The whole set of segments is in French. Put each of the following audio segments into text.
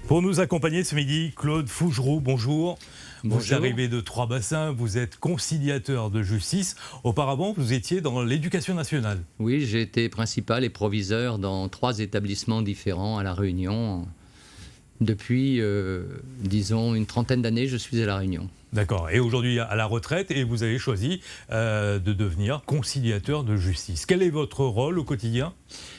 Pour nous accompagner ce midi, Claude Fougeroux, bonjour. Bonjour. Vous arrivez de Trois-Bassins, vous êtes conciliateur de justice. Auparavant, vous étiez dans l'éducation nationale. Oui, j'ai été principal et proviseur dans 3 établissements différents à La Réunion. Depuis, disons, une trentaine d'années, je suis à La Réunion. D'accord. Et aujourd'hui à la retraite, et vous avez choisi de devenir conciliateur de justice. Quel est votre rôle au quotidien ?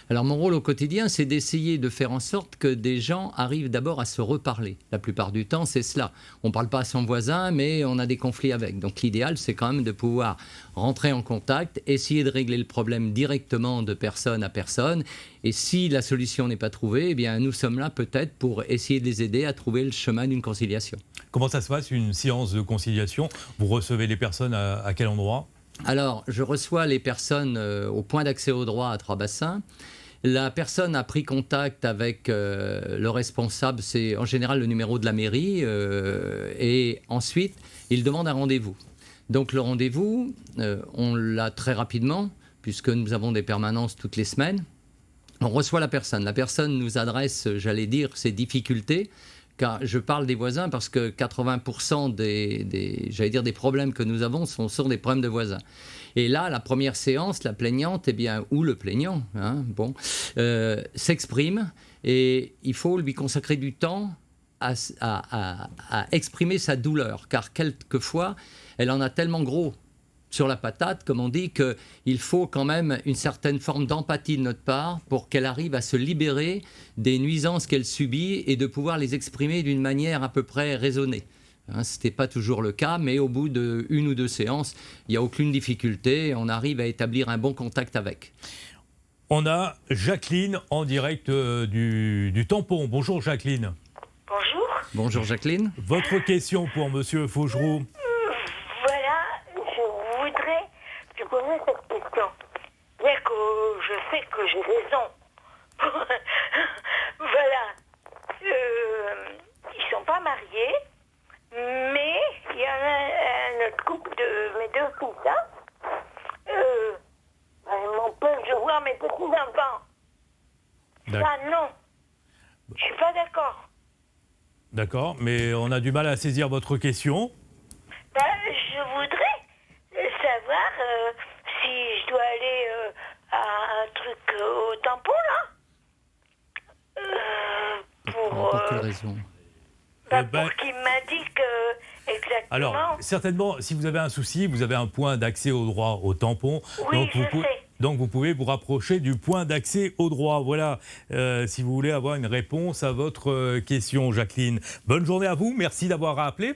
Alors mon rôle au quotidien, c'est d'essayer de faire en sorte que des gens arrivent d'abord à se reparler. La plupart du temps, c'est cela. On ne parle pas à son voisin, mais on a des conflits avec. Donc l'idéal, c'est quand même de pouvoir rentrer en contact, essayer de régler le problème directement de personne à personne. Et si la solution n'est pas trouvée, eh bien, nous sommes là peut-être pour essayer de les aider à trouver le chemin d'une conciliation. Comment ça se passe, une séance de conciliation ? Vous recevez les personnes à quel endroit ? Alors, je reçois les personnes au point d'accès au droit à Trois-Bassins. La personne a pris contact avec le responsable, c'est en général le numéro de la mairie, et ensuite, il demande un rendez-vous. Donc le rendez-vous, on l'a très rapidement, puisque nous avons des permanences toutes les semaines. On reçoit la personne nous adresse, j'allais dire, ses difficultés, car je parle des voisins parce que 80% des problèmes que nous avons sont des problèmes de voisins. Et là, la première séance, la plaignante, ou le plaignant, s'exprime et il faut lui consacrer du temps à exprimer sa douleur, car quelquefois, elle en a tellement gros sur la patate, comme on dit, qu'il faut quand même une certaine forme d'empathie de notre part pour qu'elle arrive à se libérer des nuisances qu'elle subit et de pouvoir les exprimer d'une manière à peu près raisonnée. Ce n'était pas toujours le cas, mais au bout d'1 ou 2 séances, il n'y a aucune difficulté, on arrive à établir un bon contact avec. On a Jacqueline en direct du Tampon. Bonjour Jacqueline. Bonjour. Bonjour Jacqueline. Votre question pour Monsieur Fougeroux. Voilà, je voudrais te poser cette question. Bien que je sais que j'ai raison. Voilà. Ils sont pas mariés, mais il y en a un autre couple de mes 2 fils là. Ils m'empêchent de voir mes petits-enfants. Ça, non. Je suis pas d'accord. D'accord, mais on a du mal à saisir votre question. Je voudrais savoir si je dois aller à un truc au tampon, là. Pour quelle raison ? Pour qu'il m'a dit que exactement... Alors, certainement, si vous avez un souci, vous avez un point d'accès au droit au tampon. Oui, Donc vous pouvez vous rapprocher du point d'accès au droit. Voilà, si vous voulez avoir une réponse à votre question, Jacqueline. Bonne journée à vous, merci d'avoir appelé.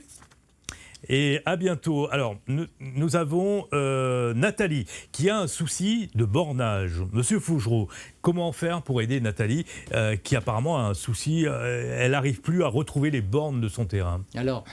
Et à bientôt. Alors, nous avons Nathalie qui a un souci de bornage. Monsieur Fougeroux, comment faire pour aider Nathalie qui apparemment a un souci, elle n'arrive plus à retrouver les bornes de son terrain? Alors,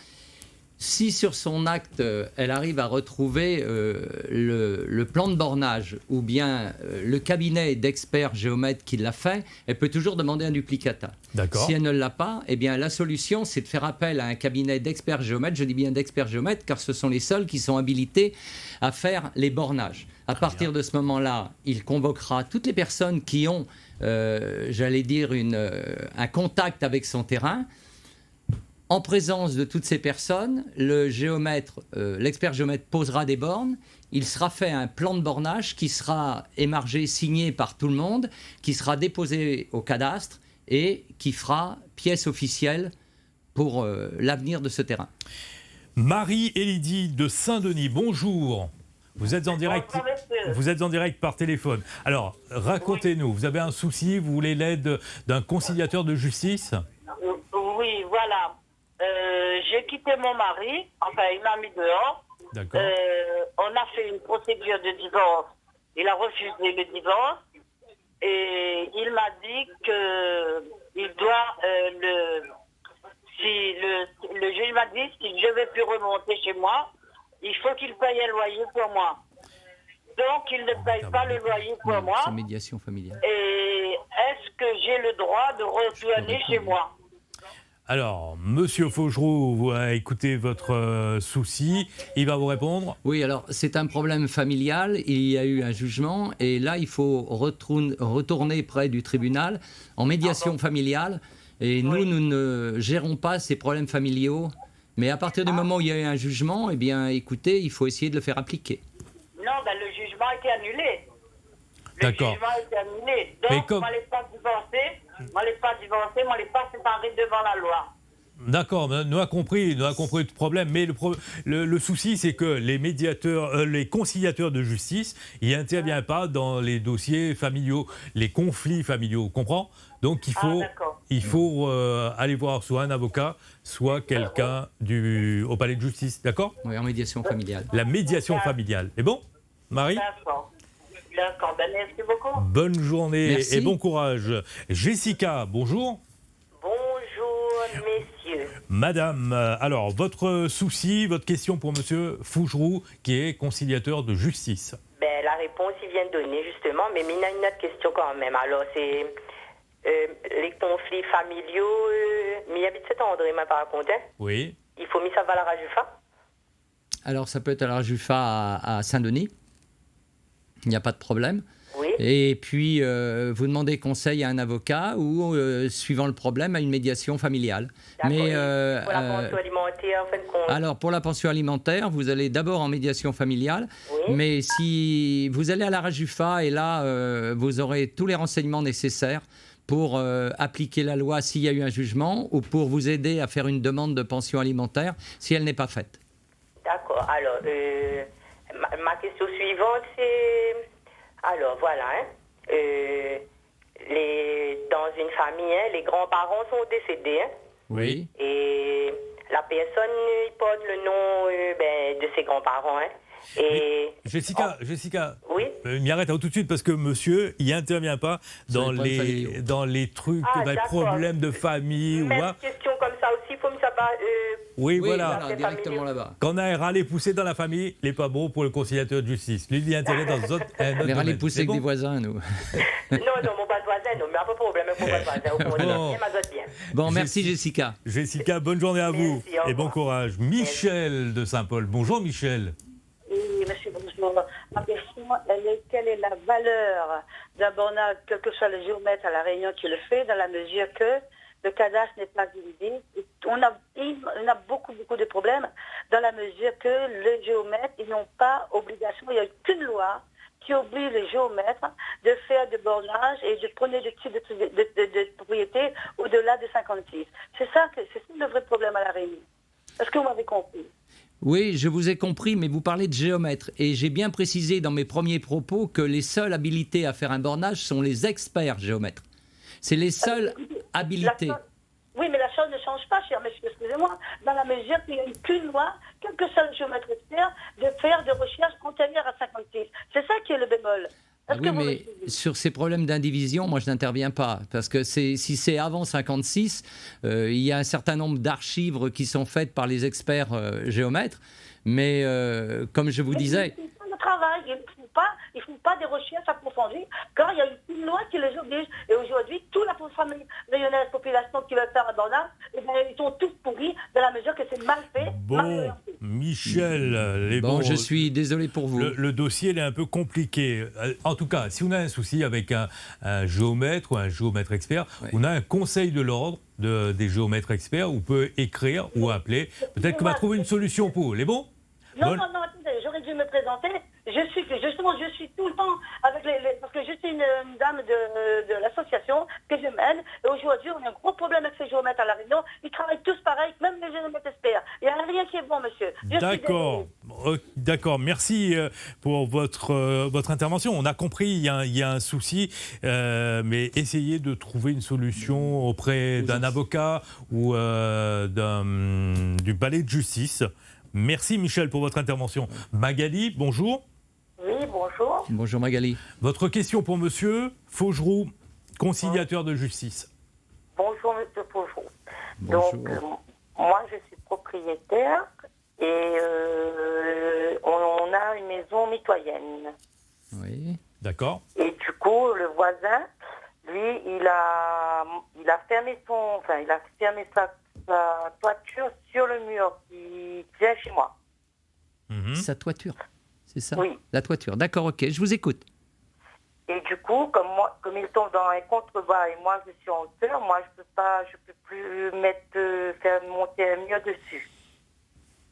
si sur son acte, elle arrive à retrouver le plan de bornage ou bien le cabinet d'experts géomètres qui l'a fait, elle peut toujours demander un duplicata. D'accord. Si elle ne l'a pas, eh bien, la solution, c'est de faire appel à un cabinet d'experts géomètres. Je dis bien d'experts géomètres car ce sont les seuls qui sont habilités à faire les bornages. À partir de ce moment-là, il convoquera toutes les personnes qui ont, j'allais dire, un contact avec son terrain. En présence de toutes ces personnes, le géomètre, l'expert géomètre posera des bornes. Il sera fait un plan de bornage qui sera émargé, signé par tout le monde, qui sera déposé au cadastre et qui fera pièce officielle pour l'avenir de ce terrain. Marie-Élydie de Saint-Denis, bonjour. Vous êtes en direct. Vous êtes en direct par téléphone. Alors, racontez-nous. Vous avez un souci, vous voulez l'aide d'un conciliateur de justice ? Oui, voilà. J'ai quitté mon mari, enfin il m'a mis dehors. D'accord. On a fait une procédure de divorce. Il a refusé le divorce et il m'a dit que il doit le juge m'a dit si je ne vais plus remonter chez moi, il faut qu'il paye un loyer pour moi. Donc il ne paye pas le loyer pour moi. C'est médiation familiale. Et est-ce que j'ai le droit de retourner chez moi ? Alors, Monsieur Fougeroux, vous a écouté votre souci. Il va vous répondre. Oui, alors c'est un problème familial. Il y a eu un jugement et là, il faut retourner près du tribunal en médiation familiale. Et nous ne gérons pas ces problèmes familiaux. Mais à partir du moment où il y a eu un jugement, eh bien, écoutez, il faut essayer de le faire appliquer. Non, le jugement a été annulé. D'accord. Le jugement a été annulé. Donc, Mais comme- on n'allait pas divorcer, on n'allait pas séparer devant la loi. D'accord, nous a compris le problème, mais le souci, c'est que les médiateurs, les conciliateurs de justice, ils n'interviennent pas dans les dossiers familiaux, les conflits familiaux, comprends? Donc d'accord. il faut aller voir soit un avocat, soit quelqu'un au palais de justice, d'accord? Oui, en médiation familiale. La médiation familiale. C'est bon, Marie? D'accord. D'accord, ben merci beaucoup. Bonne journée Merci. et bon courage. Jessica, bonjour. Bonjour, messieurs. Madame, alors, votre souci, votre question pour Monsieur Fougeroux, qui est conciliateur de justice. Ben, la réponse, il vient de donner, justement, mais il y a une autre question quand même. Alors, c'est les conflits familiaux. Mais il habite cet André, m'a pas raconté. Oui. Il faut mis ça à la Rajufa. Alors, ça peut être à la Jufa à Saint-Denis. Il n'y a pas de problème. Oui. Et puis, vous demandez conseil à un avocat ou, suivant le problème, à une médiation familiale. D'accord. Mais, Et pour la pension alimentaire, en fin de compte. alors, pour la pension alimentaire, vous allez d'abord en médiation familiale. Oui. Mais si vous allez à la Rajufa, et là, vous aurez tous les renseignements nécessaires pour appliquer la loi s'il y a eu un jugement ou pour vous aider à faire une demande de pension alimentaire si elle n'est pas faite. D'accord. Alors, ma question suivante, c'est... Alors, voilà. Dans une famille, les grands-parents sont décédés. Oui. Et la personne, il porte le nom de ses grands-parents. Et... Jessica, Oui. m'y arrête tout de suite parce que monsieur, il n'intervient pas Sur les problèmes familiaux. dans les trucs, Ah, dans les d'accord. problèmes de famille. Même Ou question comme ça aussi, il faut me savoir... oui, Oui, voilà. voilà, directement là-bas. Quand on a un râler poussé dans la famille, il n'est pas bon pour le conciliateur de justice. Lui, il a intérêt dans un autre On ira les domaine. pousser C'est avec bon des voisins, nous. non, mon pas de voisin, non, mais pas de problème avec mon pas de voisin. Au fond, Bon. bien, ma zotte bien. Bon, merci Jessica. Jessica, bonne journée à vous Merci, au et bon revoir. courage. Michel de Saint-Paul. Bonjour Michel. Oui, monsieur, bonjour. Ma question, elle est quelle est la valeur d'un bornage, quel que soit le géomètre à La Réunion qui le fait, dans la mesure que le cadastre n'est pas divisé. On a beaucoup de problèmes dans la mesure que les géomètres, ils n'ont pas obligation, il n'y a aucune loi qui oblige les géomètres de faire des bornages et de prendre des types de propriété au-delà de 56. C'est ça le vrai problème à La Réunion. Est-ce que vous m'avez compris? Oui, je vous ai compris, mais vous parlez de géomètre. Et j'ai bien précisé dans mes premiers propos que les seuls habilités à faire un bornage sont les experts géomètres. C'est les seuls habilités. Oui, mais la chose ne change pas, cher monsieur, excusez-moi, dans la mesure qu'il n'y a qu'une loi, quel que soit le géomètre expert, de faire des recherches antérieures à 56. C'est ça qui est le bémol. Ah Est-ce oui, que vous mais me suivez? sur ces problèmes d'indivision, moi je n'interviens pas. Parce que si c'est avant 56, il y a un certain nombre d'archives qui sont faites par les experts géomètres. Mais comme je vous disais... C'est ça le travail. Ils ne font pas des recherches approfondies, car il y a une loi qui les oblige. Et aujourd'hui, toute la famille réunionnaise, population qui veut faire un bornage, eh bien, ils sont tous pourris de la mesure que c'est mal fait, mal Bon, orienté. Michel, Bon, je suis désolé pour vous. le dossier il est un peu compliqué. En tout cas, si on a un souci avec un géomètre ou un géomètre expert, Ouais. on a un conseil de l'ordre des géomètres experts où on peut écrire ou appeler. Peut-être qu'on va trouver une solution pour vous. Les bons? Non, Bonne- non, attendez, j'aurais dû me présenter. Je suis tout le temps avec parce que je suis une dame de l'association que je mène. Et aujourd'hui, on a un gros problème avec ces géomètres à La Réunion. Ils travaillent tous pareil, même les géomètres experts. Il n'y a rien qui est bon, monsieur. Je suis D'accord. D'accord. Merci pour votre intervention. On a compris, il y a un souci, mais essayez de trouver une solution auprès d'un avocat ou du palais de justice. Merci Michel pour votre intervention. Magali, bonjour. Oui, bonjour. Bonjour Magali. Votre question pour monsieur Faugeroux, conciliateur de justice. Bonjour, monsieur Faugeroux. Bonjour. Donc, moi, je suis propriétaire et on a une maison mitoyenne. Oui. D'accord. Et du coup, le voisin, lui, il a fermé sa toiture sur le mur qui vient chez moi. Mhm. Sa toiture, c'est ça? Oui. La toiture. D'accord, ok, je vous écoute. Et du coup, comme il tombe dans un contrebas et moi je suis en hauteur, moi je peux plus faire monter un mur dessus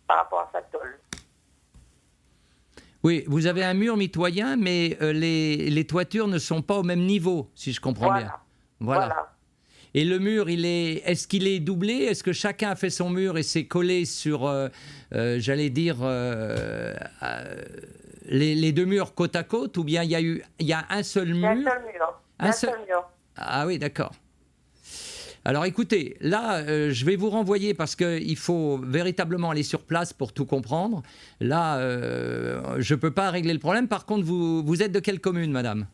par rapport à sa tôle. Oui, vous avez un mur mitoyen, mais les toitures ne sont pas au même niveau, si je comprends bien. Voilà. Et le mur, est-ce qu'il est doublé? Est-ce que chacun a fait son mur et s'est collé sur, j'allais dire, les deux murs côte à côte, ou bien il y a un seul mur? Un seul mur. Ah oui, d'accord. Alors écoutez, là, je vais vous renvoyer parce qu'il faut véritablement aller sur place pour tout comprendre. Là, je ne peux pas régler le problème. Par contre, vous êtes de quelle commune, madame?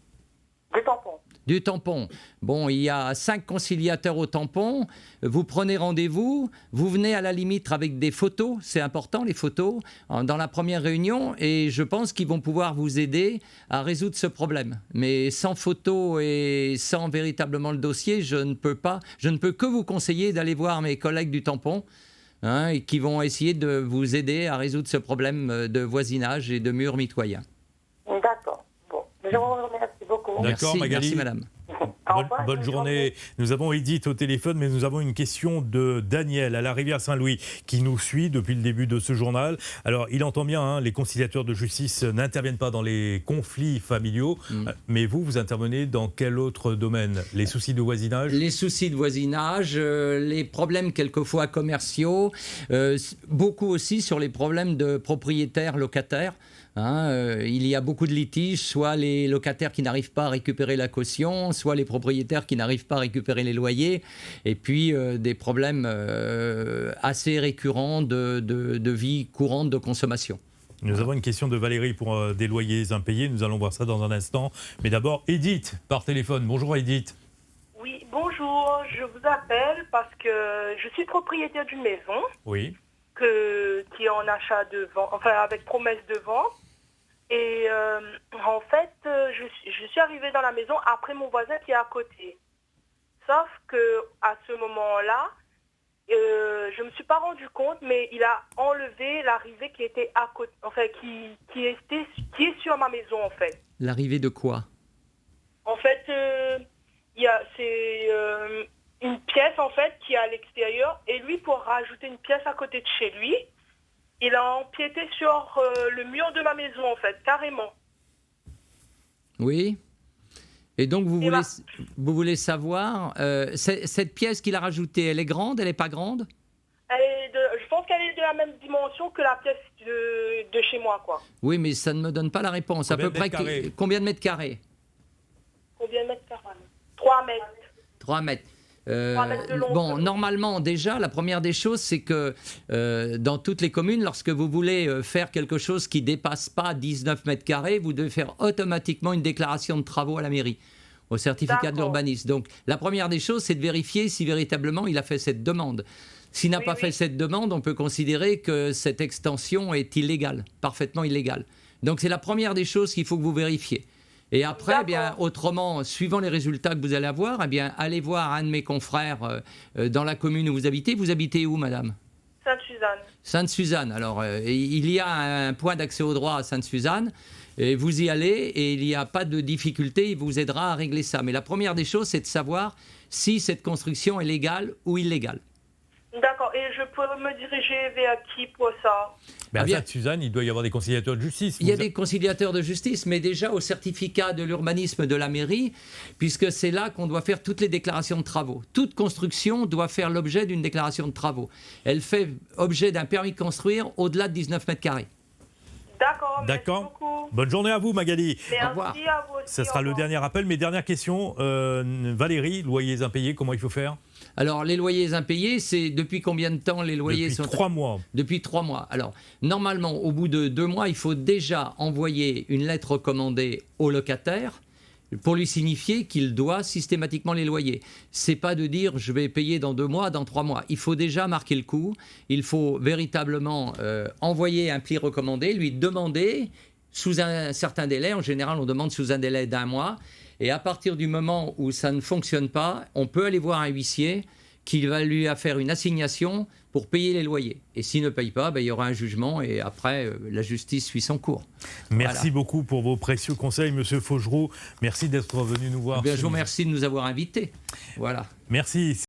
Du Tampon. Du Tampon. Bon, il y a 5 conciliateurs au Tampon. Vous prenez rendez-vous. Vous venez à la limite avec des photos. C'est important, les photos, dans la première réunion. Et je pense qu'ils vont pouvoir vous aider à résoudre ce problème. Mais sans photos et sans véritablement le dossier, je ne peux que vous conseiller d'aller voir mes collègues du Tampon, et qui vont essayer de vous aider à résoudre ce problème de voisinage et de murs mitoyens. D'accord. Bon, je vous remercie beaucoup. D'accord, Magali. Merci, madame. Bonne journée. Nous avons Edith au téléphone, mais nous avons une question de Daniel à la Rivière-Saint-Louis qui nous suit depuis le début de ce journal. Alors, il entend bien, les conciliateurs de justice n'interviennent pas dans les conflits familiaux, mais vous intervenez dans quel autre domaine? Les soucis de voisinage? Les soucis de voisinage, les problèmes quelquefois commerciaux, beaucoup aussi sur les problèmes de propriétaires locataires. Il y a beaucoup de litiges, soit les locataires qui n'arrivent pas à récupérer la caution, soit les propriétaires qui n'arrivent pas à récupérer les loyers, et puis des problèmes assez récurrents de vie courante de consommation. Nous avons une question de Valérie pour des loyers impayés, nous allons voir ça dans un instant. Mais d'abord, Edith, par téléphone. Bonjour Edith. Oui, bonjour, je vous appelle parce que je suis propriétaire d'une maison. Oui. Qui est en achat de vente, enfin avec promesse de vente. Et en fait, je suis arrivée dans la maison après mon voisin qui est à côté. Sauf que à ce moment-là, je me suis pas rendu compte, mais il a enlevé l'arrivée qui était à côté, enfin qui est sur ma maison en fait. L'arrivée de quoi? En fait, c'est une pièce en fait qui est à l'extérieur, et lui, pour rajouter une pièce à côté de chez lui, il a empiété sur le mur de ma maison en fait, carrément. Oui. Et donc vous voulez savoir, cette pièce qu'il a rajoutée, elle est grande, elle n'est pas grande? Je pense qu'elle est de la même dimension que la pièce de chez moi, quoi. Oui, mais ça ne me donne pas la réponse. Combien de mètres carrés? Combien de mètres carrés? 3 mètres. 3 mètres. Bon, normalement, déjà, la première des choses, c'est que dans toutes les communes, lorsque vous voulez faire quelque chose qui ne dépasse pas 19 mètres carrés, vous devez faire automatiquement une déclaration de travaux à la mairie, au certificat d'urbanisme. Donc, la première des choses, c'est de vérifier si véritablement il a fait cette demande. S'il n'a pas fait cette demande, on peut considérer que cette extension est illégale, parfaitement illégale. Donc, c'est la première des choses qu'il faut que vous vérifiez. Et après, eh bien, autrement, suivant les résultats que vous allez avoir, eh bien, allez voir un de mes confrères dans la commune où vous habitez. Vous habitez où, madame? Sainte-Suzanne. Sainte-Suzanne. Alors, il y a un point d'accès au droit à Sainte-Suzanne. Et vous y allez et il n'y a pas de difficulté. Il vous aidera à régler ça. Mais la première des choses, c'est de savoir si cette construction est légale ou illégale. D'accord. Et je peux me diriger vers qui pour ça? À Sainte-Suzanne, il doit y avoir des conciliateurs de justice. Il y a des conciliateurs de justice, mais déjà au certificat de l'urbanisme de la mairie, puisque c'est là qu'on doit faire toutes les déclarations de travaux. Toute construction doit faire l'objet d'une déclaration de travaux. Elle fait objet d'un permis de construire au-delà de 19 mètres carrés. D'accord, merci beaucoup. Bonne journée à vous, Magali. Merci, au revoir. À vous aussi, ce sera le dernier appel. Mais dernière question, Valérie, loyers impayés, comment il faut faire? Alors, les loyers impayés, c'est depuis combien de temps les loyers sont... Depuis 3 mois. Depuis 3 mois. Alors, normalement, au bout de 2 mois, il faut déjà envoyer une lettre recommandée au locataire pour lui signifier qu'il doit systématiquement les loyers. C'est pas de dire je vais payer dans 2 mois, dans 3 mois. Il faut déjà marquer le coup. Il faut véritablement envoyer un pli recommandé, lui demander sous un certain délai. En général, on demande sous un délai d'1 mois. Et à partir du moment où ça ne fonctionne pas, on peut aller voir un huissier qu'il va lui faire une assignation pour payer les loyers. Et s'il ne paye pas, il y aura un jugement et après, la justice suit son cours. Merci beaucoup pour vos précieux conseils, Monsieur Faugereau. Merci d'être venu nous voir. Je vous remercie de nous avoir invités. Voilà. Merci.